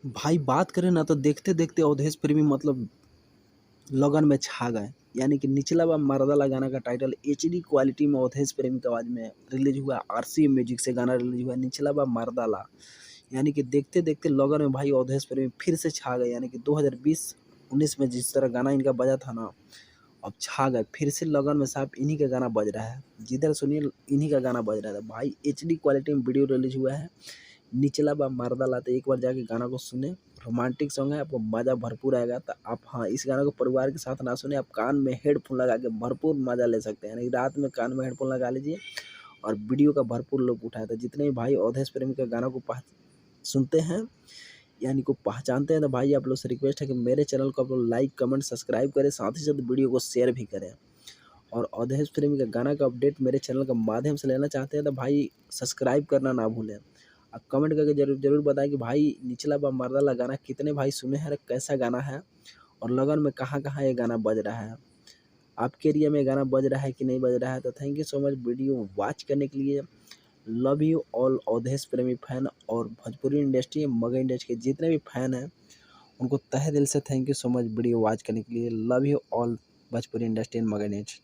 भाई बात करें ना तो देखते देखते अवधेश प्रेमी मतलब लगन में छा गए। यानी कि निचला बा मर्दाला गाना का टाइटल एचडी क्वालिटी में अवधेश प्रेमी की आवाज़ में रिलीज हुआ। आरसीएम म्यूजिक से गाना रिलीज हुआ निचला बा मर्दाला। यानी कि देखते देखते लगन में भाई अवधेश प्रेमी फिर से छा गए। यानी कि 2020-19 में जिस तरह गाना इनका बजा था ना, अब छा गए फिर से लगन में। साहब इन्हीं का गाना बज रहा है, जिधर सुनिए इन्हीं का गाना बज रहा था भाई। एचडी क्वालिटी में वीडियो रिलीज हुआ है निचला बा मर्दा लाते। एक बार जाके गाना को सुने, रोमांटिक सॉन्ग है, आपको मज़ा भरपूर आएगा। तो आप हाँ इस गाने को परिवार के साथ ना सुने, आप कान में हेडफोन लगा के भरपूर मज़ा ले सकते हैं। यानी रात में कान में हेडफोन लगा लीजिए और वीडियो का भरपूर लुत्फ़ उठाए। तो जितने भी भाई अवधेश प्रेमी के गाना को सुनते हैं यानी को पहचानते हैं, तो भाई आप लोग से रिक्वेस्ट है कि मेरे चैनल को आप लोग लाइक कमेंट सब्सक्राइब करें, साथ ही साथ वीडियो को शेयर भी करें। और अवधेश प्रेमी का गाना का अपडेट मेरे चैनल के माध्यम से लेना चाहते हैं तो भाई सब्सक्राइब करना ना भूलें। आप कमेंट करके ज़रूर बताएं कि भाई निचला बा मर्दाला गाना कितने भाई सुने हैं और कैसा गाना है, और लगन में कहाँ ये गाना बज रहा है। आपके एरिया में गाना बज रहा है कि नहीं बज रहा है। तो thank you so much video watch करने के लिए। लव यू ऑल अवधेश प्रेमी फैन, और भोजपुरी इंडस्ट्री मगही इंडस्ट्री के जितने भी फैन हैं उनको तहे दिल से thank you so much video watch करने के लिए। Love you all Bhojpuri industry and Magahi industry.